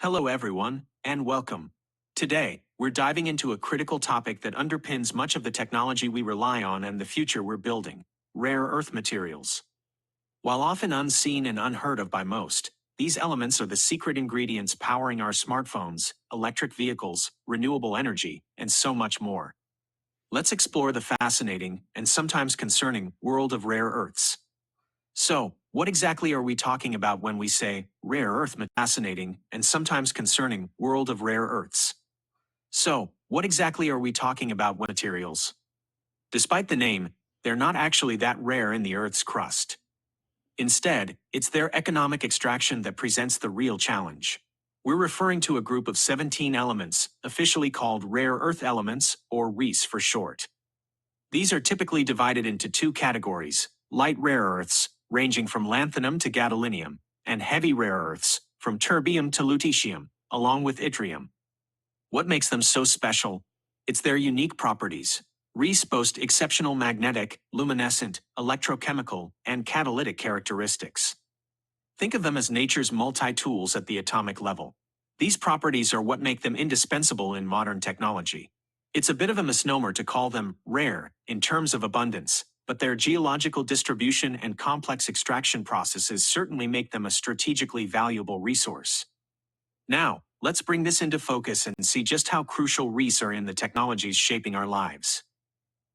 Hello, everyone, and welcome. Today, we're diving into a critical topic that underpins much of the technology we rely on and the future we're building: rare earth materials. While often unseen and unheard of by most, these elements are the secret ingredients powering our smartphones, electric vehicles, renewable energy, and so much more. Let's explore the fascinating and sometimes concerning world of rare earths. So, what exactly are we talking about when we say rare earth fascinating and sometimes concerning world of rare earths? So, what exactly are we talking about when materials? Despite the name, they're not actually that rare in the Earth's crust. Instead, it's their economic extraction that presents the real challenge. We're referring to a group of 17 elements, officially called rare earth elements, or REES for short. These are typically divided into two categories: light rare earths, ranging from lanthanum to gadolinium, and heavy rare earths, from terbium to lutetium, along with yttrium. What makes them so special? It's their unique properties. REES boast exceptional magnetic, luminescent, electrochemical, and catalytic characteristics. Think of them as nature's multi-tools at the atomic level. These properties are what make them indispensable in modern technology. It's a bit of a misnomer to call them rare in terms of abundance, but their geological distribution and complex extraction processes certainly make them a strategically valuable resource. Now, let's bring this into focus and see just how crucial REES are in the technologies shaping our lives.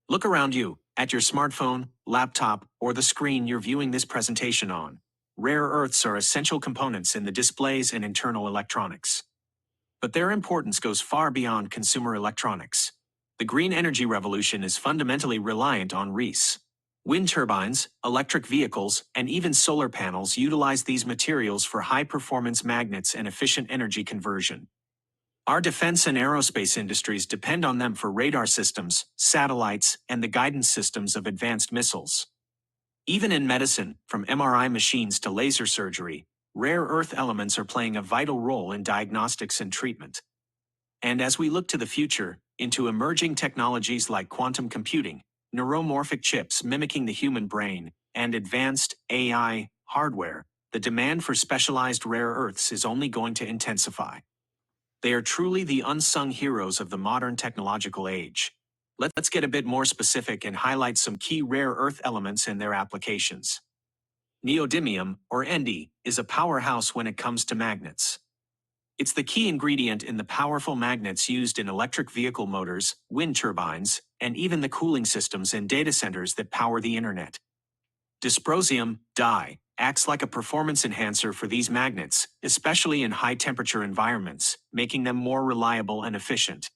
Look around you, at your smartphone, laptop, or the screen you're viewing this presentation on. Rare earths are essential components in the displays and internal electronics. But their importance goes far beyond consumer electronics. The green energy revolution is fundamentally reliant on REES. Wind turbines, electric vehicles, and even solar panels utilize these materials for high-performance magnets and efficient energy conversion. Our defense and aerospace industries depend on them for radar systems, satellites, and the guidance systems of advanced missiles. Even in medicine, from MRI machines to laser surgery, rare earth elements are playing a vital role in diagnostics and treatment. And as we look to the future, into emerging technologies like quantum computing, neuromorphic chips mimicking the human brain, and advanced AI hardware, the demand for specialized rare earths is only going to intensify. They are truly the unsung heroes of the modern technological age. Let's get a bit more specific and highlight some key rare earth elements and their applications. Neodymium, or Nd, is a powerhouse when it comes to magnets. It's the key ingredient in the powerful magnets used in electric vehicle motors, wind turbines, and even the cooling systems in data centers that power the internet. Dysprosium, Di, acts like a performance enhancer for these magnets, especially in high-temperature environments, making them more reliable and efficient.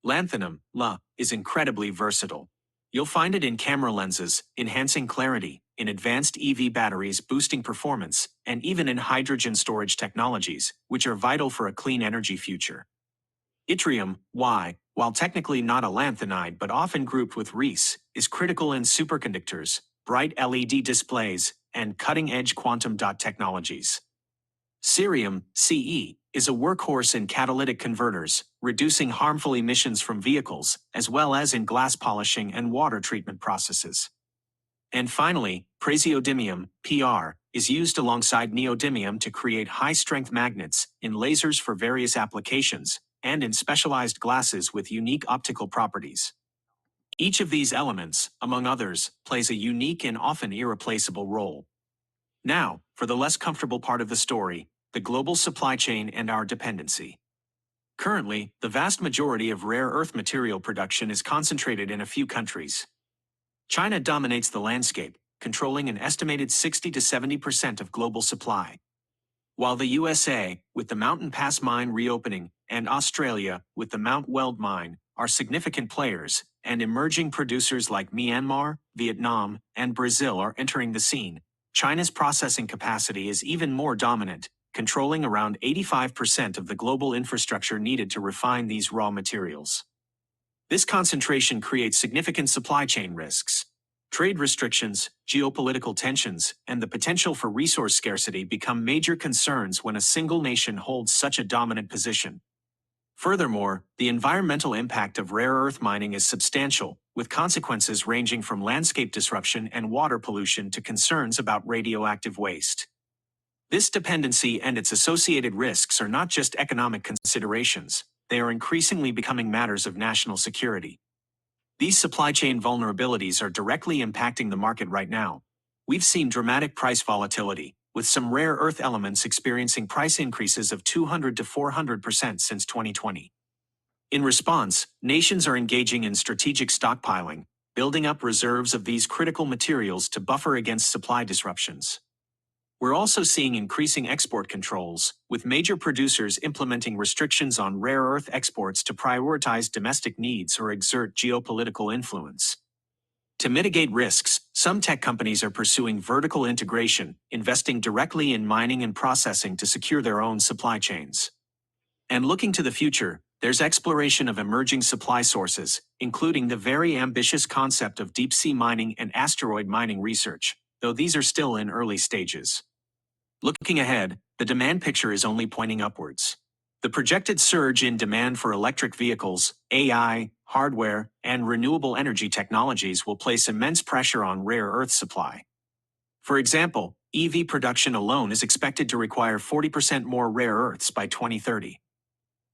Lanthanum, La, is incredibly versatile. You'll find it in camera lenses, enhancing clarity, in advanced EV batteries boosting performance, and even in hydrogen storage technologies, which are vital for a clean energy future. Yttrium, Y, while technically not a lanthanide but often grouped with REES, is critical in superconductors, bright LED displays, and cutting-edge quantum dot technologies. Cerium, Ce, is a workhorse in catalytic converters, reducing harmful emissions from vehicles, as well as in glass polishing and water treatment processes. And finally, praseodymium, Pr, is used alongside neodymium to create high-strength magnets, in lasers for various applications, and in specialized glasses with unique optical properties. Each of these elements, among others, plays a unique and often irreplaceable role. Now, for the less comfortable part of the story, the global supply chain and our dependency. Currently, the vast majority of rare earth material production is concentrated in a few countries. China dominates the landscape, controlling an estimated 60 to 70% of global supply. While the USA, with the Mountain Pass mine reopening, and Australia, with the Mount Weld mine, are significant players, and emerging producers like Myanmar, Vietnam, and Brazil are entering the scene, China's processing capacity is even more dominant, controlling around 85% of the global infrastructure needed to refine these raw materials. This concentration creates significant supply chain risks. Trade restrictions, geopolitical tensions, and the potential for resource scarcity become major concerns when a single nation holds such a dominant position. Furthermore, the environmental impact of rare earth mining is substantial, with consequences ranging from landscape disruption and water pollution to concerns about radioactive waste. This dependency and its associated risks are not just economic considerations, they are increasingly becoming matters of national security. These supply chain vulnerabilities are directly impacting the market right now. We've seen dramatic price volatility, with some rare earth elements experiencing price increases of 200 to 400% since 2020. In response, nations are engaging in strategic stockpiling, building up reserves of these critical materials to buffer against supply disruptions. We're also seeing increasing export controls, with major producers implementing restrictions on rare earth exports to prioritize domestic needs or exert geopolitical influence. To mitigate risks, some tech companies are pursuing vertical integration, investing directly in mining and processing to secure their own supply chains. And looking to the future, there's exploration of emerging supply sources, including the very ambitious concept of deep-sea mining and asteroid mining research, though these are still in early stages. Looking ahead, the demand picture is only pointing upwards. The projected surge in demand for electric vehicles, AI, hardware, and renewable energy technologies will place immense pressure on rare earth supply. For example, EV production alone is expected to require 40% more rare earths by 2030.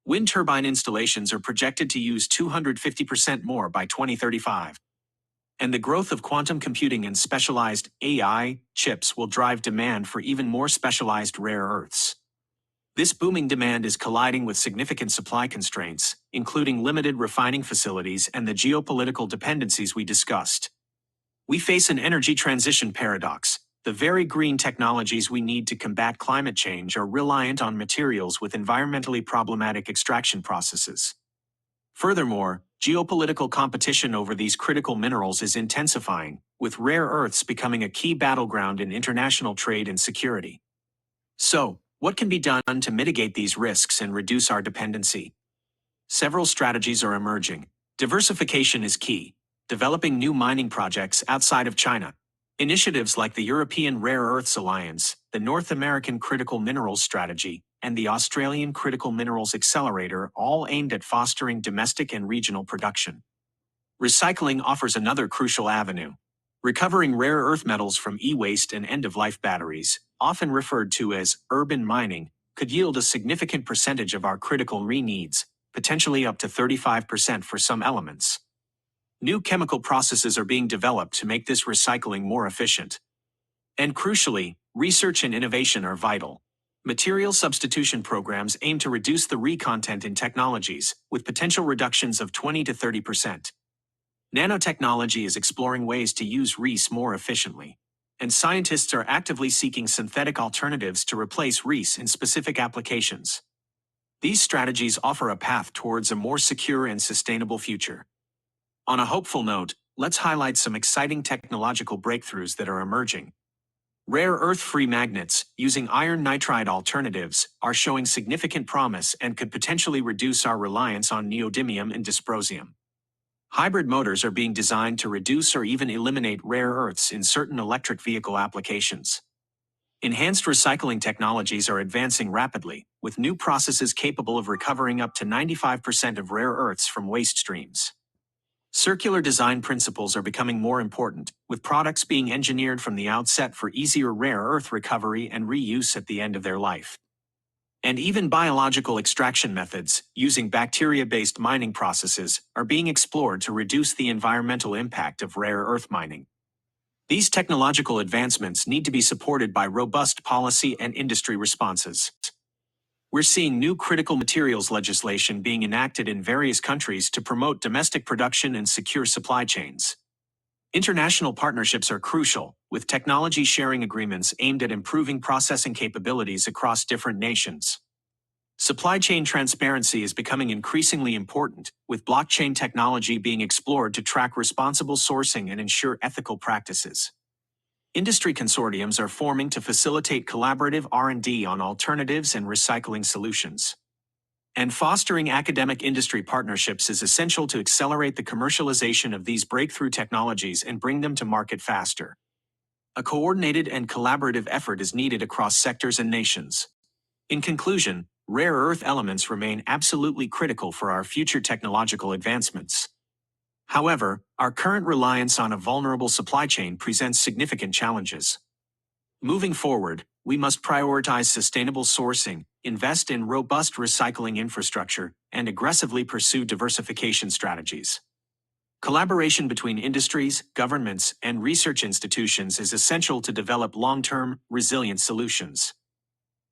Wind turbine installations are projected to use 250% more by 2035. And the growth of quantum computing and specialized AI chips will drive demand for even more specialized rare earths. This booming demand is colliding with significant supply constraints, including limited refining facilities and the geopolitical dependencies we discussed. We face an energy transition paradox. The very green technologies we need to combat climate change are reliant on materials with environmentally problematic extraction processes. Furthermore, geopolitical competition over these critical minerals is intensifying, with rare earths becoming a key battleground in international trade and security. So, what can be done to mitigate these risks and reduce our dependency? Several strategies are emerging. Diversification is key. Developing new mining projects outside of China. Initiatives like the European Rare Earths Alliance, the North American Critical Minerals Strategy, and the Australian Critical Minerals Accelerator, all aimed at fostering domestic and regional production. Recycling offers another crucial avenue. Recovering rare earth metals from e-waste and end-of-life batteries, often referred to as urban mining, could yield a significant percentage of our critical needs, potentially up to 35% for some elements. New chemical processes are being developed to make this recycling more efficient. And crucially, research and innovation are vital. Material substitution programs aim to reduce the re-content in technologies, with potential reductions of 20 to 30%. Nanotechnology is exploring ways to use REES more efficiently, and scientists are actively seeking synthetic alternatives to replace REES in specific applications. These strategies offer a path towards a more secure and sustainable future. On a hopeful note, let's highlight some exciting technological breakthroughs that are emerging. Rare earth-free magnets, using iron nitride alternatives, are showing significant promise and could potentially reduce our reliance on neodymium and dysprosium. Hybrid motors are being designed to reduce or even eliminate rare earths in certain electric vehicle applications. Enhanced recycling technologies are advancing rapidly, with new processes capable of recovering up to 95% of rare earths from waste streams. Circular design principles are becoming more important, with products being engineered from the outset for easier rare earth recovery and reuse at the end of their life. And even biological extraction methods, using bacteria-based mining processes, are being explored to reduce the environmental impact of rare earth mining. These technological advancements need to be supported by robust policy and industry responses. We're seeing new critical materials legislation being enacted in various countries to promote domestic production and secure supply chains. International partnerships are crucial, with technology sharing agreements aimed at improving processing capabilities across different nations. Supply chain transparency is becoming increasingly important, with blockchain technology being explored to track responsible sourcing and ensure ethical practices. Industry consortiums are forming to facilitate collaborative R&D on alternatives and recycling solutions. And fostering academic industry partnerships is essential to accelerate the commercialization of these breakthrough technologies and bring them to market faster. A coordinated and collaborative effort is needed across sectors and nations. In conclusion, rare earth elements remain absolutely critical for our future technological advancements. However, our current reliance on a vulnerable supply chain presents significant challenges. Moving forward, we must prioritize sustainable sourcing, invest in robust recycling infrastructure, and aggressively pursue diversification strategies. Collaboration between industries, governments, and research institutions is essential to develop long-term, resilient solutions.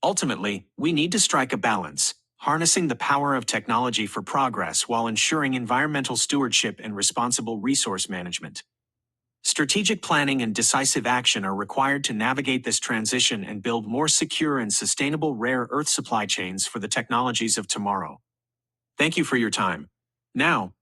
Ultimately, we need to strike a balance, harnessing the power of technology for progress while ensuring environmental stewardship and responsible resource management. Strategic planning and decisive action are required to navigate this transition and build more secure and sustainable rare earth supply chains for the technologies of tomorrow. Thank you for your time. Now,